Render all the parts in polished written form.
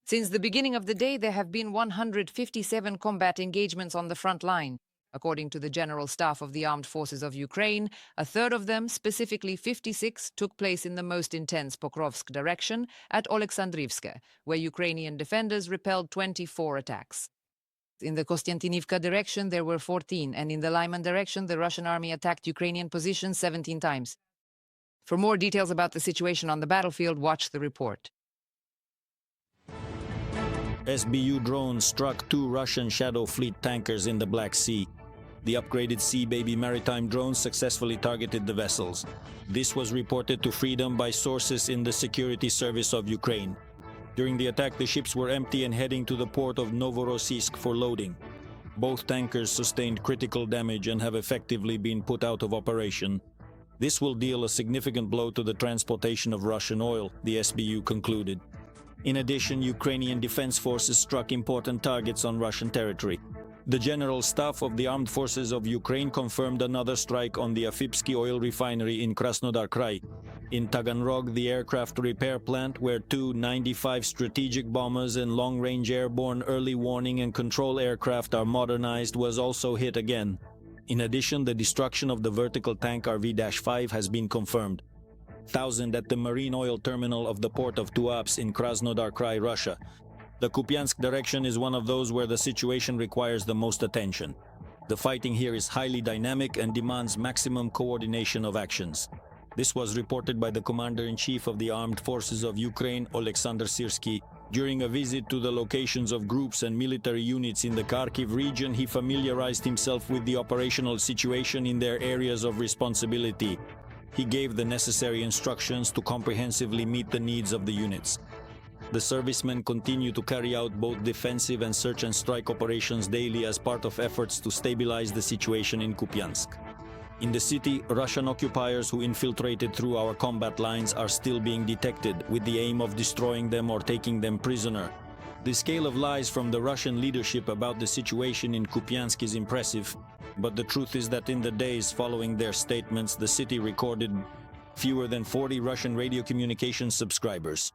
Since the beginning of the day, there have been 157 combat engagements on the front line. According to the General Staff of the Armed Forces of Ukraine, a third of them, specifically 56, took place in the most intense Pokrovsk direction at Ocheretyne, where Ukrainian defenders repelled 24 attacks. In the Kostiantynivka direction, there were 14, and in the Lyman direction, the Russian army attacked Ukrainian positions 17 times. For more details about the situation on the battlefield, watch the report. SBU drones struck 2 Russian Shadow Fleet tankers in the Black Sea. The upgraded Sea Baby Maritime drones successfully targeted the vessels. This was reported to Freedom by sources in the Security Service of Ukraine. During the attack, the ships were empty and heading to the port of Novorossiysk for loading. Both tankers sustained critical damage and have effectively been put out of operation. This will deal a significant blow to the transportation of Russian oil, the SBU concluded. In addition, Ukrainian Defense Forces struck important targets on Russian territory. The General Staff of the Armed Forces of Ukraine confirmed another strike on the Afipsky oil refinery in Krasnodar Krai. In Taganrog, the aircraft repair plant, where 2 95 strategic bombers and long-range airborne early warning and control aircraft are modernized, was also hit again. In addition, the destruction of the vertical tank RV-5 has been confirmed. 1,000 at the marine oil terminal of the port of Tuapse in Krasnodar Krai, Russia. The Kupansk direction is one of those where the situation requires the most attention. The fighting here is highly dynamic and demands maximum coordination of actions. This was reported by the Commander-in-Chief of the Armed Forces of Ukraine, Oleksandr Syrsky. During a visit to the locations of groups and military units in the Kharkiv region, he familiarized himself with the operational situation in their areas of responsibility. He gave the necessary instructions to comprehensively meet the needs of the units. The servicemen continue to carry out both defensive and search and strike operations daily as part of efforts to stabilize the situation in Kupansk. In the city, Russian occupiers who infiltrated through our combat lines are still being detected, with the aim of destroying them or taking them prisoner. The scale of lies from the Russian leadership about the situation in Kupansk is impressive, but the truth is that in the days following their statements, the city recorded fewer than 40 Russian radio communication subscribers.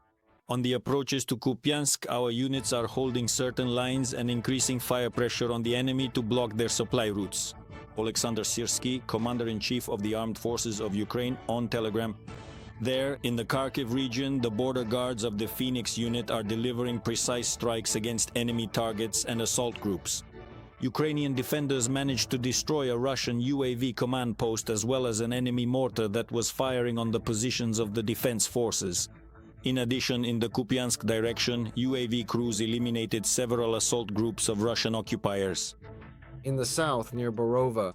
On the approaches to Kupansk, our units are holding certain lines and increasing fire pressure on the enemy to block their supply routes. Oleksandr Syrsky, Commander-in-Chief of the Armed Forces of Ukraine, on Telegram. There, in the Kharkiv region, the border guards of the Phoenix unit are delivering precise strikes against enemy targets and assault groups. Ukrainian defenders managed to destroy a Russian UAV command post as well as an enemy mortar that was firing on the positions of the defense forces. In addition, in the Kupansk direction, UAV crews eliminated several assault groups of Russian occupiers. In the south, near Borova,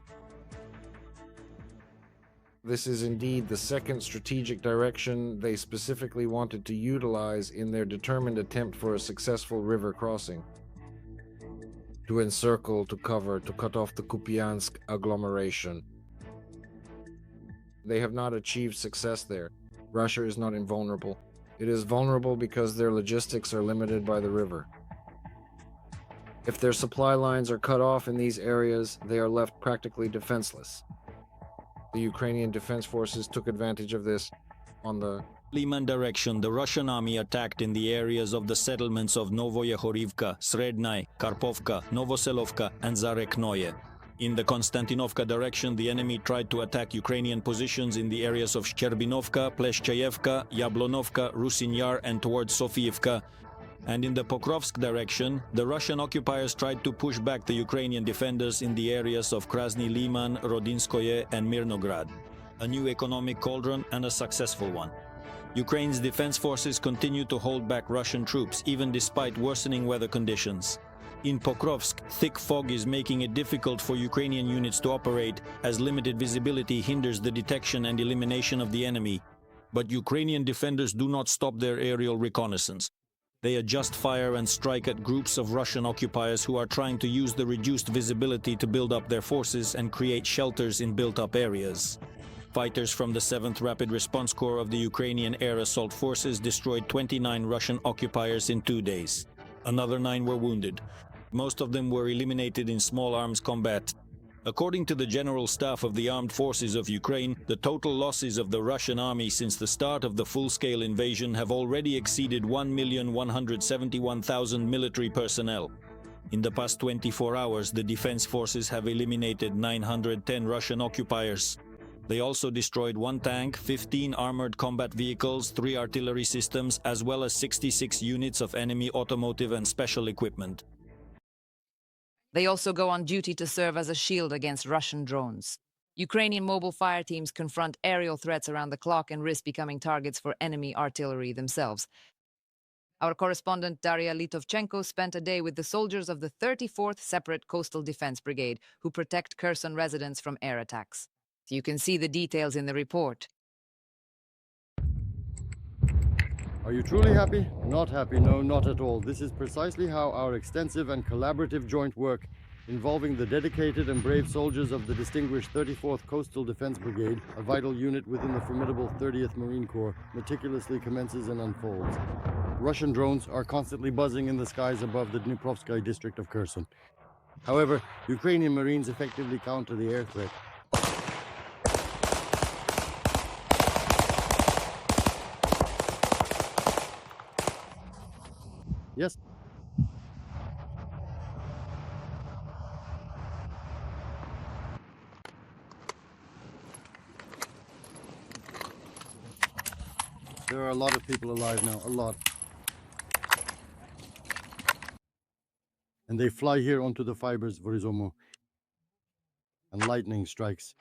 this is indeed the second strategic direction they specifically wanted to utilize in their determined attempt for a successful river crossing. To encircle, to cover, to cut off the Kupiansk agglomeration. They have not achieved success there. Russia is not invulnerable. It is vulnerable because their logistics are limited by the river. If their supply lines are cut off in these areas, they are left practically defenseless. The Ukrainian Defense Forces took advantage of this on the Lyman direction. The Russian army attacked in the areas of the settlements of Novoyekhorivka, Srednai, Karpovka, Novoselovka, and Zareknoye. In the Konstantinovka direction, the enemy tried to attack Ukrainian positions in the areas of Shcherbinovka, Pleshchayevka, Yablonovka, Rusin Yar, and towards Sofiivka. And in the Pokrovsk direction, the Russian occupiers tried to push back the Ukrainian defenders in the areas of Krasny Liman, Rodinskoye, and Mirnograd. A new economic cauldron and a successful one. Ukraine's defense forces continue to hold back Russian troops, even despite worsening weather conditions. In Pokrovsk, thick fog is making it difficult for Ukrainian units to operate, as limited visibility hinders the detection and elimination of the enemy. But Ukrainian defenders do not stop their aerial reconnaissance. They adjust fire and strike at groups of Russian occupiers who are trying to use the reduced visibility to build up their forces and create shelters in built-up areas. Fighters from the 7th Rapid Response Corps of the Ukrainian Air Assault Forces destroyed 29 Russian occupiers in 2 days. Another 9 were wounded. Most of them were eliminated in small arms combat. According to the General Staff of the Armed Forces of Ukraine, the total losses of the Russian army since the start of the full-scale invasion have already exceeded 1,171,000 military personnel. In the past 24 hours, the defense forces have eliminated 910 Russian occupiers. They also destroyed 1 tank, 15 armored combat vehicles, 3 artillery systems, as well as 66 units of enemy automotive and special equipment. They also go on duty to serve as a shield against Russian drones. Ukrainian mobile fire teams confront aerial threats around the clock and risk becoming targets for enemy artillery themselves. Our correspondent Daria Litovchenko spent a day with the soldiers of the 34th Separate Coastal Defense Brigade, who protect Kherson residents from air attacks. You can see the details in the report. Are you truly happy? Not happy, no, not at all. This is precisely how our extensive and collaborative joint work, involving the dedicated and brave soldiers of the distinguished 34th Coastal Defense Brigade, a vital unit within the formidable 30th Marine Corps, meticulously commences and unfolds. Russian drones are constantly buzzing in the skies above the Dniprovsk district of Kherson. However, Ukrainian Marines effectively counter the air threat. Yes. There are a lot of people alive now, a lot. And they fly here onto the fibers, Vorizomo. And lightning strikes.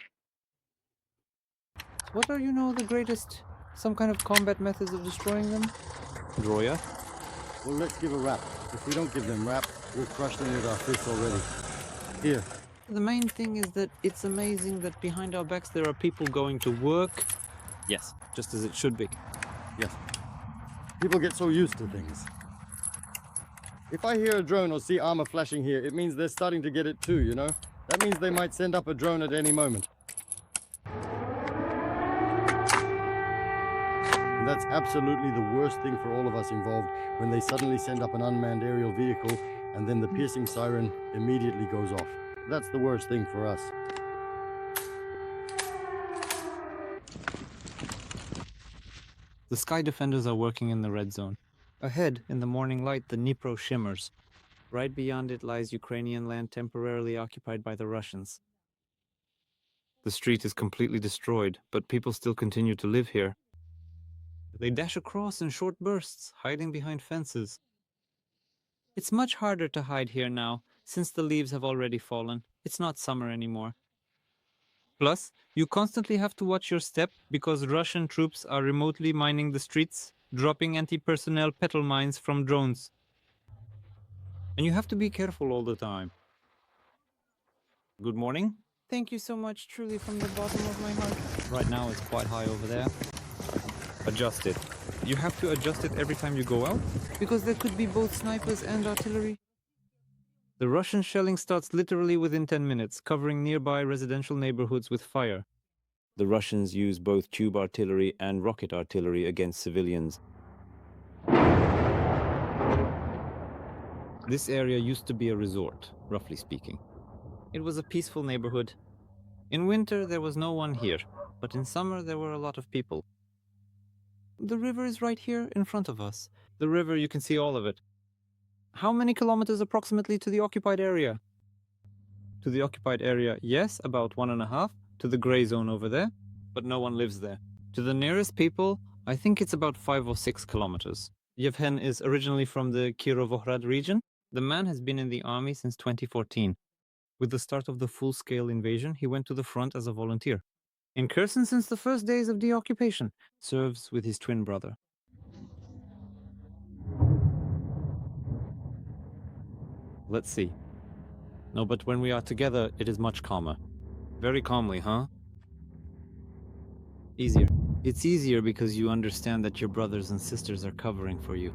What are, the greatest, some kind of combat methods of destroying them? Droya? Well, let's give a rap. If we don't give them rap, we'll crush them with our fists already. Here. The main thing is that it's amazing that behind our backs there are people going to work. Yes, just as it should be. Yes. People get so used to things. If I hear a drone or see armor flashing here, it means they're starting to get it too, you know? That means they might send up a drone at any moment. And that's absolutely the worst thing for all of us involved, when they suddenly send up an unmanned aerial vehicle and then the piercing siren immediately goes off. That's the worst thing for us. The Sky Defenders are working in the red zone. Ahead, in the morning light, the Dnipro shimmers. Right beyond it lies Ukrainian land temporarily occupied by the Russians. The street is completely destroyed, but people still continue to live here. They dash across in short bursts, hiding behind fences. It's much harder to hide here now, since the leaves have already fallen. It's not summer anymore. Plus, you constantly have to watch your step because Russian troops are remotely mining the streets, dropping anti-personnel petrol mines from drones. And you have to be careful all the time. Good morning. Thank you so much, truly from the bottom of my heart. Right now it's quite high over there. Adjust it. You have to adjust it every time you go out? Because there could be both snipers and artillery. The Russian shelling starts literally within 10 minutes, covering nearby residential neighborhoods with fire. The Russians use both tube artillery and rocket artillery against civilians. This area used to be a resort, roughly speaking. It was a peaceful neighborhood. In winter there was no one here, but in summer there were a lot of people. The river is right here in front of us. The river, you can see all of it. How many kilometers approximately to the occupied area? To the occupied area, yes, about 1.5. To the gray zone over there, but no one lives there. To the nearest people, I think it's about 5 or 6 kilometers. Yevhen is originally from the Kirovohrad region. The man has been in the army since 2014. With the start of the full-scale invasion, he went to the front as a volunteer. In Kherson since the first days of the occupation, serves with his twin brother. Let's see. No, but when we are together, it is much calmer. Very calmly, huh? Easier. It's easier because you understand that your brothers and sisters are covering for you.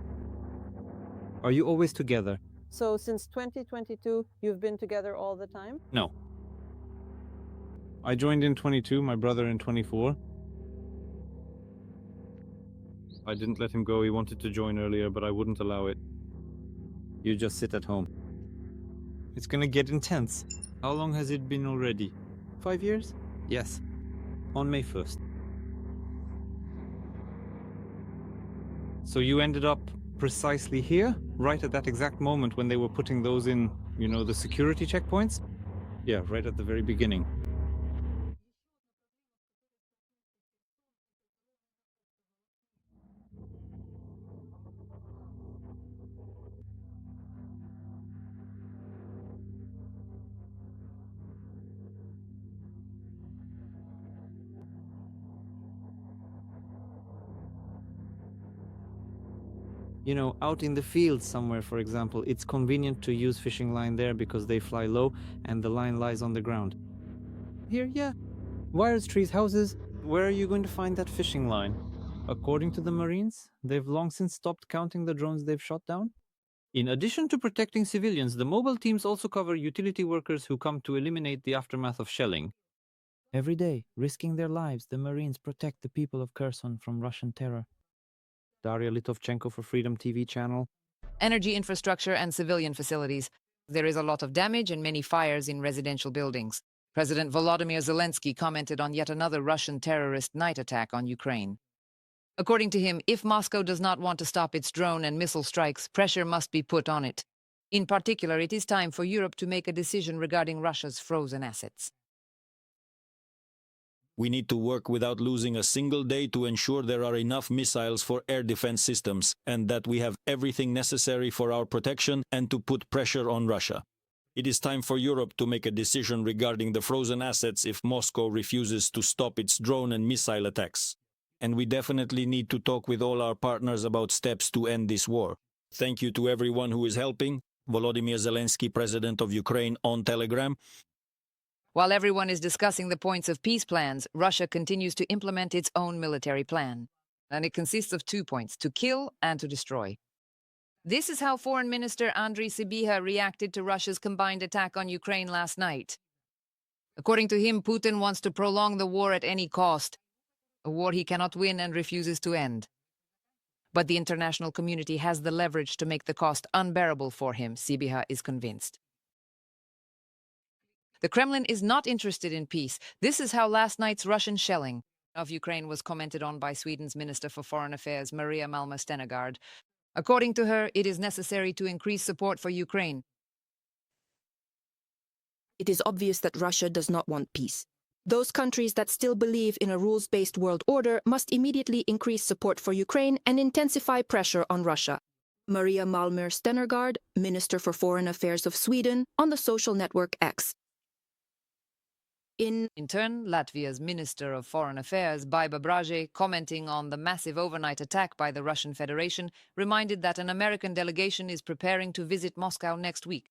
Are you always together? So since 2022, you've been together all the time? No. I joined in 22, my brother in 24. I didn't let him go. He wanted to join earlier, but I wouldn't allow it. You just sit at home. It's gonna get intense. How long has it been already? 5 years? Yes. On May 1st. So you ended up precisely here, right at that exact moment when they were putting those in, the security checkpoints? Yeah, right at the very beginning. Out in the fields somewhere, for example, it's convenient to use fishing line there because they fly low and the line lies on the ground. Here, yeah. Wires, trees, houses. Where are you going to find that fishing line? According to the Marines, they've long since stopped counting the drones they've shot down. In addition to protecting civilians, the mobile teams also cover utility workers who come to eliminate the aftermath of shelling. Every day, risking their lives, the Marines protect the people of Kherson from Russian terror. Daria Litovchenko for Freedom TV channel. Energy infrastructure and civilian facilities. There is a lot of damage and many fires in residential buildings. President Volodymyr Zelensky commented on yet another Russian terrorist night attack on Ukraine. According to him, if Moscow does not want to stop its drone and missile strikes, pressure must be put on it. In particular, it is time for Europe to make a decision regarding Russia's frozen assets. We need to work without losing a single day to ensure there are enough missiles for air defense systems and that we have everything necessary for our protection and to put pressure on Russia. It is time for Europe to make a decision regarding the frozen assets if Moscow refuses to stop its drone and missile attacks. And we definitely need to talk with all our partners about steps to end this war. Thank you to everyone who is helping. Volodymyr Zelensky, President of Ukraine, on Telegram. While everyone is discussing the points of peace plans, Russia continues to implement its own military plan. And it consists of 2 points: to kill and to destroy. This is how Foreign Minister Andriy Sybiha reacted to Russia's combined attack on Ukraine last night. According to him, Putin wants to prolong the war at any cost, a war he cannot win and refuses to end. But the international community has the leverage to make the cost unbearable for him, Sybiha is convinced. The Kremlin is not interested in peace. This is how last night's Russian shelling of Ukraine was commented on by Sweden's Minister for Foreign Affairs, Maria Malmer Stenergard. According to her, it is necessary to increase support for Ukraine. It is obvious that Russia does not want peace. Those countries that still believe in a rules-based world order must immediately increase support for Ukraine and intensify pressure on Russia. Maria Malmer Stenergard, Minister for Foreign Affairs of Sweden, on the social network X. In turn, Latvia's Minister of Foreign Affairs, Baiba Braje, commenting on the massive overnight attack by the Russian Federation, reminded that an American delegation is preparing to visit Moscow next week.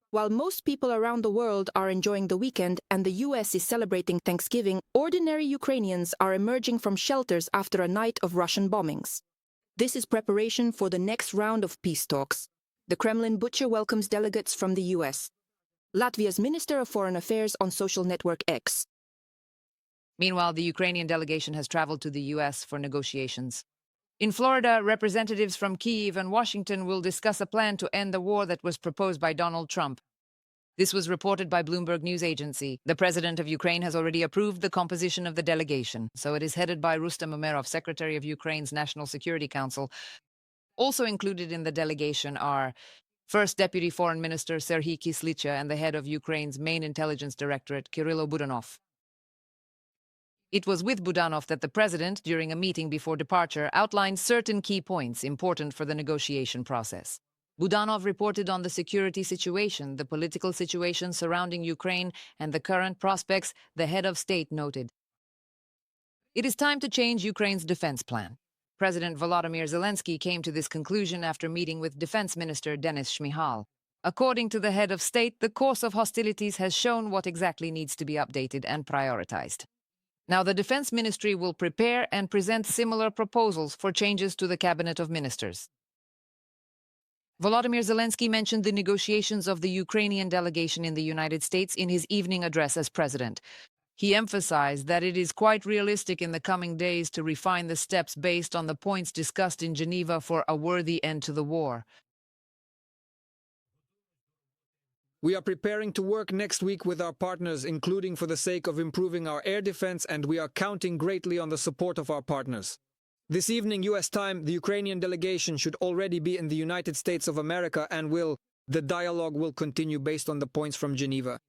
While most people around the world are enjoying the weekend and the US is celebrating Thanksgiving, ordinary Ukrainians are emerging from shelters after a night of Russian bombings. This is preparation for the next round of peace talks. The Kremlin butcher welcomes delegates from the US. Latvia's Minister of Foreign Affairs on social network X. Meanwhile, the Ukrainian delegation has traveled to the US for negotiations. In Florida, representatives from Kyiv and Washington will discuss a plan to end the war that was proposed by Donald Trump. This was reported by Bloomberg News Agency. The president of Ukraine has already approved the composition of the delegation, so it is headed by Rustem Umerov, Secretary of Ukraine's National Security Council. Also included in the delegation are First Deputy Foreign Minister Serhiy Kislycha and the head of Ukraine's main intelligence directorate, Kyrylo Budanov. It was with Budanov that the president, during a meeting before departure, outlined certain key points important for the negotiation process. Budanov reported on the security situation, the political situation surrounding Ukraine, and the current prospects, the head of state noted. It is time to change Ukraine's defense plan. President Volodymyr Zelensky came to this conclusion after meeting with Defense Minister Denis Shmyhal. According to the head of state, the course of hostilities has shown what exactly needs to be updated and prioritized. Now, the Defense Ministry will prepare and present similar proposals for changes to the Cabinet of Ministers. Volodymyr Zelensky mentioned the negotiations of the Ukrainian delegation in the United States in his evening address as president. He emphasized that it is quite realistic in the coming days to refine the steps based on the points discussed in Geneva for a worthy end to the war. We are preparing to work next week with our partners, including for the sake of improving our air defense, and we are counting greatly on the support of our partners. This evening, U.S. time, the Ukrainian delegation should already be in the United States of America and the dialogue will continue based on the points from Geneva.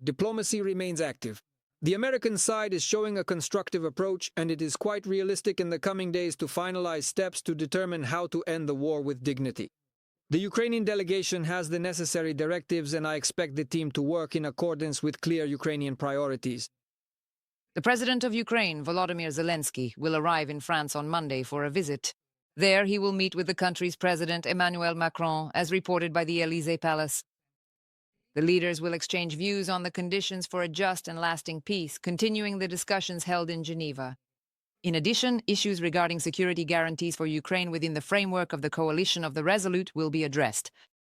Diplomacy remains active. The American side is showing a constructive approach, and it is quite realistic in the coming days to finalize steps to determine how to end the war with dignity. The Ukrainian delegation has the necessary directives, and I expect the team to work in accordance with clear Ukrainian priorities. The President of Ukraine, Volodymyr Zelensky, will arrive in France on Monday for a visit. There he will meet with the country's President Emmanuel Macron, as reported by the Élysée Palace. The leaders will exchange views on the conditions for a just and lasting peace, continuing the discussions held in Geneva. In addition, issues regarding security guarantees for Ukraine within the framework of the coalition of the Resolute will be addressed,